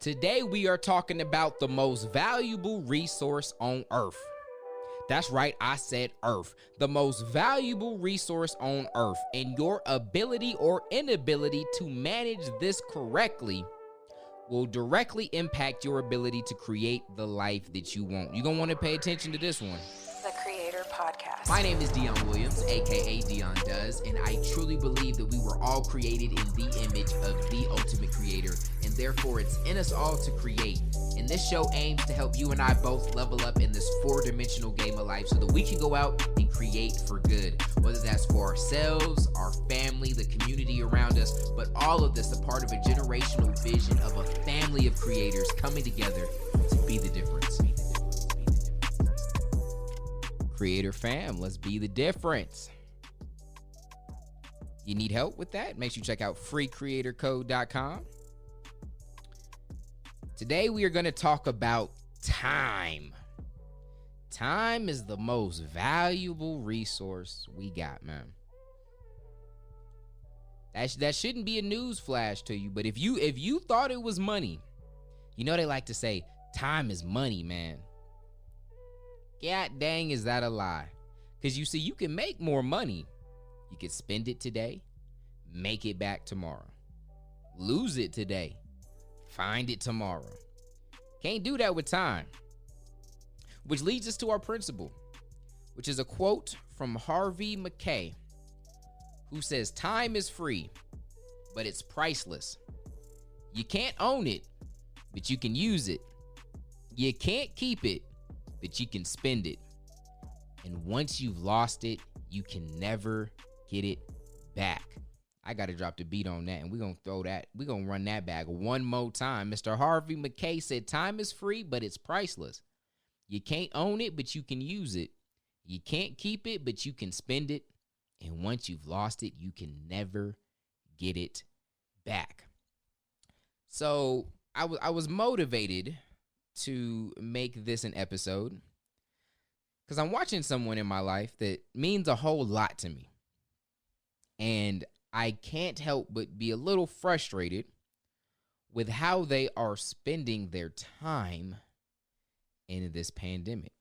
Today we are talking about the most valuable resource on earth. That's right, I said earth. The most valuable resource on earth, and your ability or inability to manage this correctly will directly impact your ability to create the life that you want. You're going to want to pay attention to this one. The Creator Podcast. My name is Dion Williams, aka Dion Does, and I truly believe that we were all created in the image of the ultimate creator, and therefore it's in us all to create. And this show aims to help you and I both level up in this four-dimensional game of life so that we can go out and create for good, whether that's for ourselves, our family, the community around us, but all of this a part of a generational vision of a family of creators coming together to be the difference. Creator fam, let's be the difference. You need help with that? Make sure you check out freecreatorcode.com. Today we are going to talk about time. Time is the most valuable resource we got, man. That shouldn't be a news flash to you, but if you thought it was money, you know they like to say time is money, man. God dang, is that a lie? Because you see, you can make more money. You can spend it today, make it back tomorrow. Lose it today, find it tomorrow. Can't do that with time. Which leads us to our principle, which is a quote from Harvey Mackay, who says, "Time is free, but it's priceless. You can't own it, but you can use it. You can't keep it, but you can spend it. And once you've lost it, you can never get it back." I got to drop the beat on that, and we're going to run that back one more time. Mr. Harvey Mackay said, "Time is free, but it's priceless. You can't own it, but you can use it. You can't keep it, but you can spend it. And once you've lost it, you can never get it back." So I was motivated to make this an episode because I'm watching someone in my life that means a whole lot to me. And I can't help but be a little frustrated with how they are spending their time in this pandemic.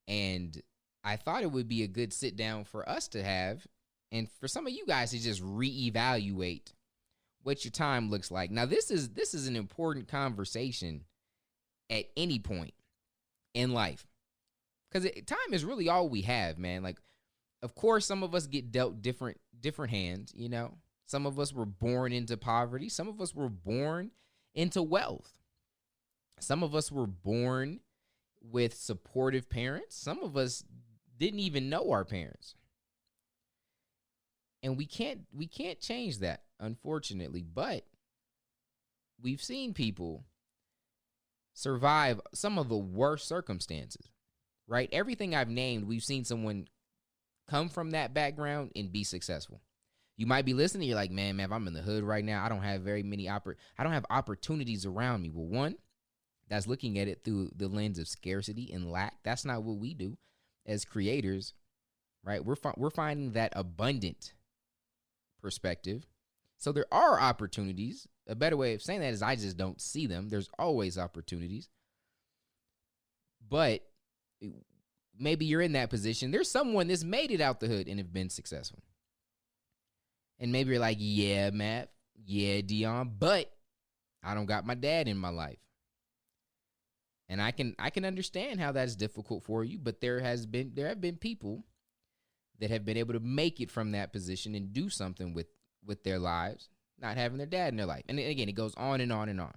And I thought it would be a good sit down for us to have, and for some of you guys to just reevaluate what your time looks like. Now, this is an important conversation at any point in life, because time is really all we have, man. Like, of course, some of us get dealt different hands, you know. Some of us were born into poverty. Some of us were born into wealth. Some of us were born with supportive parents. Some of us didn't even know our parents. And we can't change that, unfortunately, but we've seen people survive some of the worst circumstances, right? Everything I've named, we've seen someone come from that background and be successful. You might be listening, you're like, man, if I'm in the hood right now, I don't have very many I don't have opportunities around me. Well, one, that's looking at it through the lens of scarcity and lack. That's not what we do as creators, right? We're finding that abundant perspective. So there are opportunities. A better way of saying that is I just don't see them. There's always opportunities. But maybe you're in that position. There's someone that's made it out the hood and have been successful. And maybe you're like, yeah, Matt, yeah, Dion, but I don't got my dad in my life. And I can understand how that's difficult for you, but there have been people that have been able to make it from that position and do something with their lives, not having their dad in their life. And again, it goes on and on and on.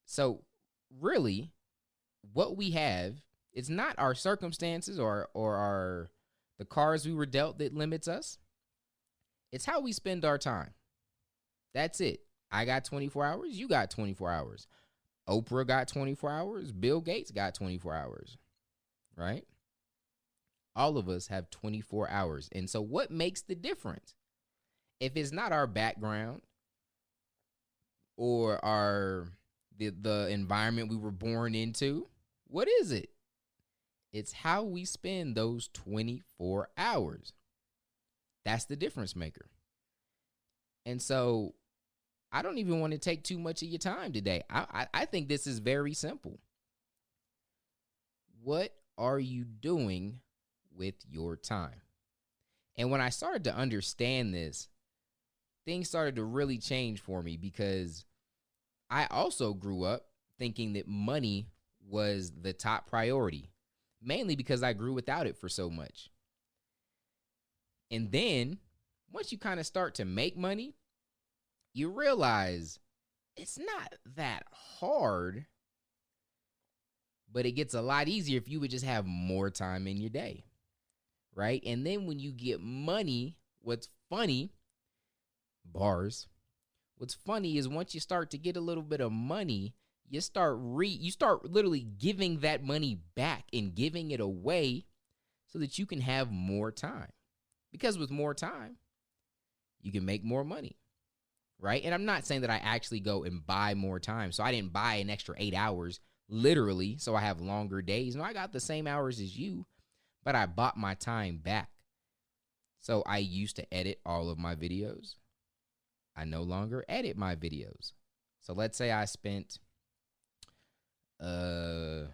So really, what we have, it's not our circumstances or the cards we were dealt that limits us. It's how we spend our time. That's it. I got 24 hours. You got 24 hours. Oprah got 24 hours. Bill Gates got 24 hours, right? All of us have 24 hours. And so what makes the difference? If it's not our background or the environment we were born into, what is it? It's how we spend those 24 hours. That's the difference maker. And so I don't even want to take too much of your time today. I think this is very simple. What are you doing with your time? And when I started to understand this, things started to really change for me, because I also grew up thinking that money was the top priority, mainly because I grew without it for so much. And then once you kind of start to make money, you realize it's not that hard, but it gets a lot easier if you would just have more time in your day, right? And then when you get money, what's funny is once you start to get a little bit of money, you start literally giving that money back and giving it away so that you can have more time. Because with more time, you can make more money, right? And I'm not saying that I actually go and buy more time. So I didn't buy an extra 8 hours, literally, so I have longer days. No, I got the same hours as you, but I bought my time back. So I used to edit all of my videos. I no longer edit my videos. So let's say I spent, I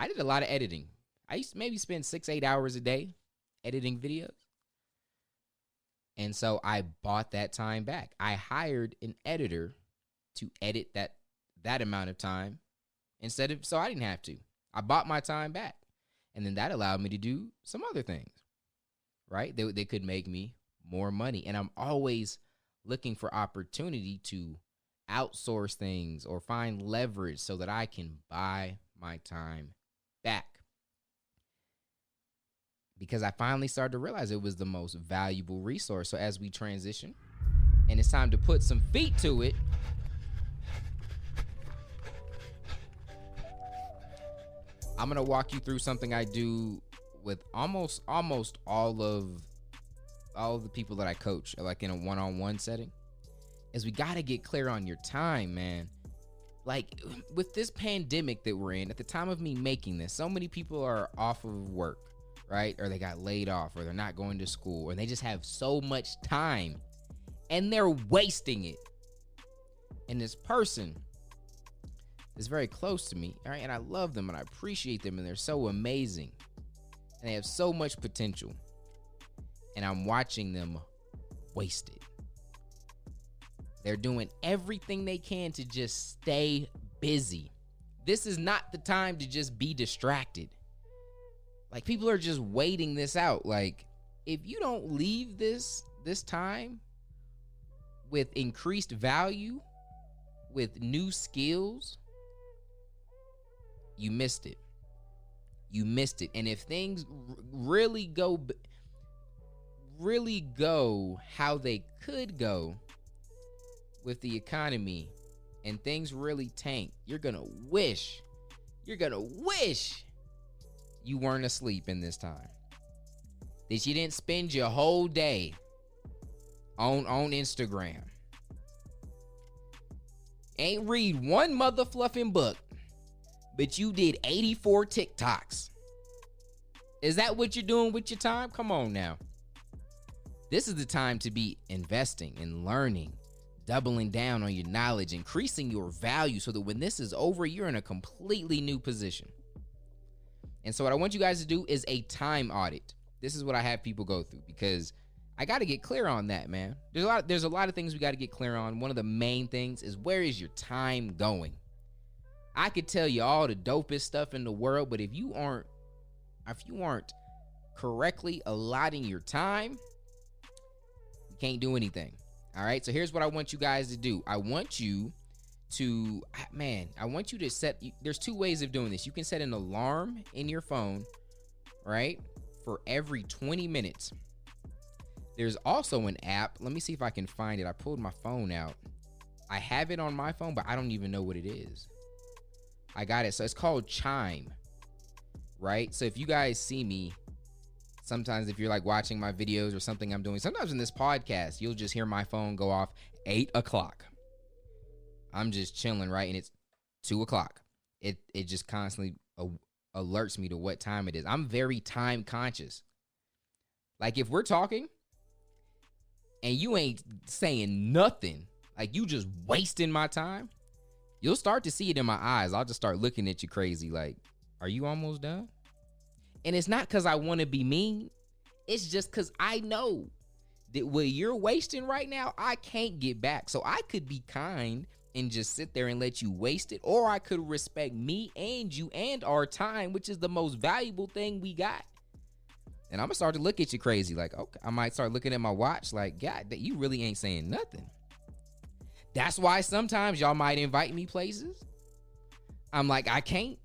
did a lot of editing. I used to maybe spend 6-8 hours a day editing videos. And so I bought that time back. I hired an editor to edit that amount of time so I didn't have to. I bought my time back. And then that allowed me to do some other things, right? They could make me more money. And I'm always looking for opportunity to outsource things or find leverage so that I can buy my time back. Because I finally started to realize it was the most valuable resource. So as we transition and it's time to put some feet to it, I'm going to walk you through something I do with almost all of the people that I coach, like in a one-on-one setting, is we got to get clear on your time, man. Like with this pandemic that we're in, at the time of me making this, so many people are off of work, right? Or they got laid off, or they're not going to school, or they just have so much time and they're wasting it. And this person is very close to me, all right? And I love them and I appreciate them, and they're so amazing and they have so much potential. And I'm watching them waste it. They're doing everything they can to just stay busy. This is not the time to just be distracted. Like, people are just waiting this out. Like, if you don't leave this time with increased value, with new skills, you missed it. You missed it. And if things really go how they could go with the economy and things really tank, you're gonna wish you weren't asleep in this time, that you didn't spend your whole day on Instagram, ain't read one mother fluffing book, but you did 84 TikToks. Is that what you're doing with your time? Come on now. This is the time to be investing and learning, doubling down on your knowledge, increasing your value so that when this is over, you're in a completely new position. And so what I want you guys to do is a time audit. This is what I have people go through, because I got to get clear on that, man. There's a lot of things we got to get clear on. One of the main things is, where is your time going? I could tell you all the dopest stuff in the world, but if you aren't correctly allotting your time, you can't do anything. All right. So here's what I want you guys to do. I want you to set, there's two ways of doing this. You can set an alarm in your phone, right, for every 20 minutes. There's also an app. Let me see if I can find it. I pulled my phone out. I have it on my phone, but I don't even know what it is. I got it. So it's called Chime, right? So if you guys see me, sometimes if you're like watching my videos or something I'm doing, sometimes in this podcast, you'll just hear my phone go off 8 o'clock. I'm just chilling, right? And it's 2 o'clock. It just constantly alerts me to what time it is. I'm very time conscious. Like, if we're talking and you ain't saying nothing, like you just wasting my time, you'll start to see it in my eyes. I'll just start looking at you crazy like, are you almost done? And it's not because I want to be mean. It's just because I know that what you're wasting right now, I can't get back. So I could be kind and just sit there and let you waste it, or I could respect me and you and our time, which is the most valuable thing we got. And I'm gonna start to look at you crazy like, okay, I might start looking at my watch like, God, you really ain't saying nothing. That's why sometimes y'all might invite me places. I'm like, I can't.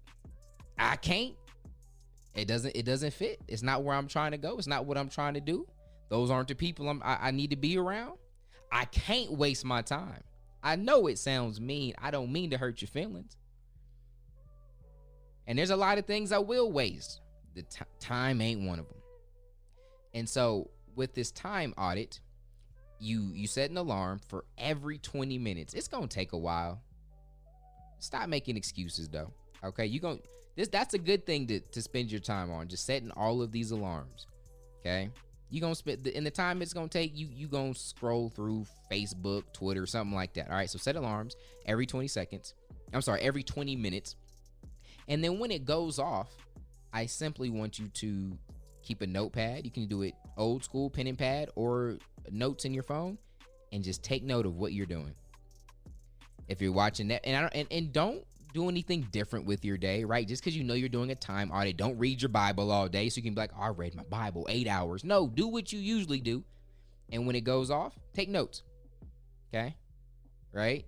It doesn't fit. It's not where I'm trying to go. It's not what I'm trying to do. Those aren't the people I need to be around. I can't waste my time. I know it sounds mean. I don't mean to hurt your feelings. And there's a lot of things I will waste. The time ain't one of them. And so with this time audit, you set an alarm for every 20 minutes. It's going to take a while. Stop making excuses though. Okay, that's a good thing to spend your time on, just setting all of these alarms. Okay? You gonna spend in the time it's gonna take you gonna scroll through Facebook, Twitter, something like that. All right, so set alarms every 20 minutes. And then when it goes off, I simply want you to keep a notepad. You can do it old school, pen and pad, or notes in your phone, and just take note of what you're doing. If you're watching that, and don't do anything different with your day, right? Just because you know you're doing a time audit, don't read your Bible all day so you can be like, oh, I read my Bible 8 hours. No, do what you usually do. And when it goes off, take notes. Okay? Right?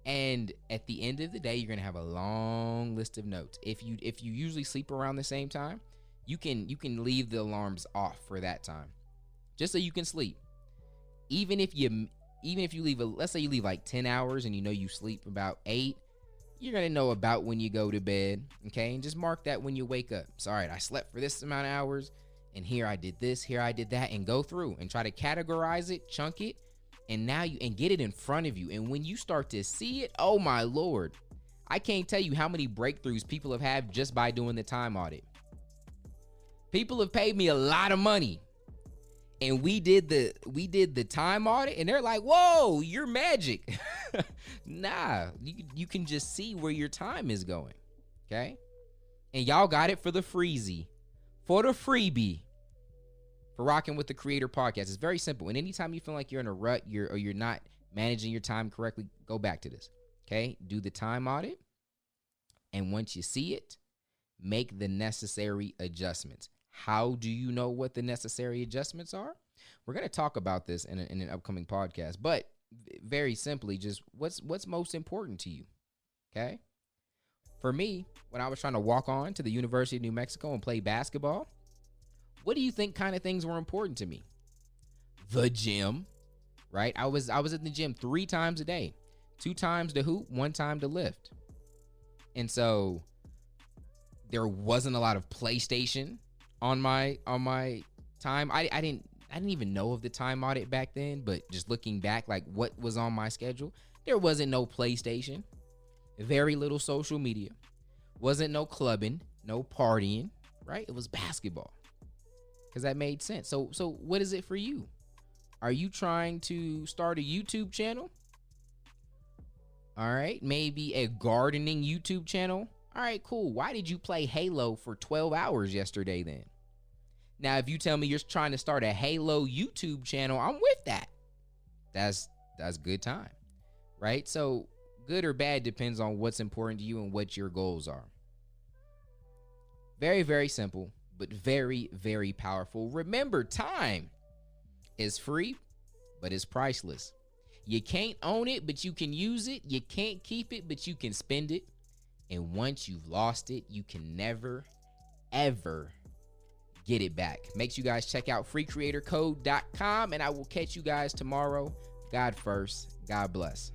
And at the end of the day, you're going to have a long list of notes. If you usually sleep around the same time, you can leave the alarms off for that time, just so you can sleep. Even if you leave, let's say you leave like 10 hours and you know you sleep about 8, you're going to know about when you go to bed, okay? And just mark that when you wake up. So, all right, I slept for this amount of hours, and here I did this, here I did that, and go through and try to categorize it, chunk it, and get it in front of you. And when you start to see it, oh my Lord, I can't tell you how many breakthroughs people have had just by doing the time audit. People have paid me a lot of money, and we did the time audit, and they're like, whoa, you're magic. Nah, you can just see where your time is going, okay? And y'all got it for the freebie, for rocking with the Creator Podcast. It's very simple. And anytime you feel like you're in a rut, you're not managing your time correctly, go back to this, okay? Do the time audit, and once you see it, make the necessary adjustments. How do you know what the necessary adjustments are? We're going to talk about this in an upcoming podcast, but very simply, just what's most important to you, okay? For me, when I was trying to walk on to the University of New Mexico and play basketball, what do you think kind of things were important to me? The gym, right? I was in the gym 3 times a day, 2 times to hoop, 1 time to lift. And so there wasn't a lot of PlayStation on my time. I didn't even know of the time audit back then, but just looking back, like what was on my schedule, there wasn't no PlayStation, very little social media, wasn't no clubbing, no partying, right? It was basketball, because that made sense. So what is it for you? Are you trying to start a YouTube channel? All right, maybe a gardening YouTube channel. All right, cool. Why did you play Halo for 12 hours yesterday then? Now, if you tell me you're trying to start a Halo YouTube channel, I'm with that. That's good time, right? So good or bad depends on what's important to you and what your goals are. Very, very simple, but very, very powerful. Remember, time is free, but it's priceless. You can't own it, but you can use it. You can't keep it, but you can spend it. And once you've lost it, you can never, ever get it back. Make sure you guys check out freecreatorcode.com, and I will catch you guys tomorrow. God first. God bless.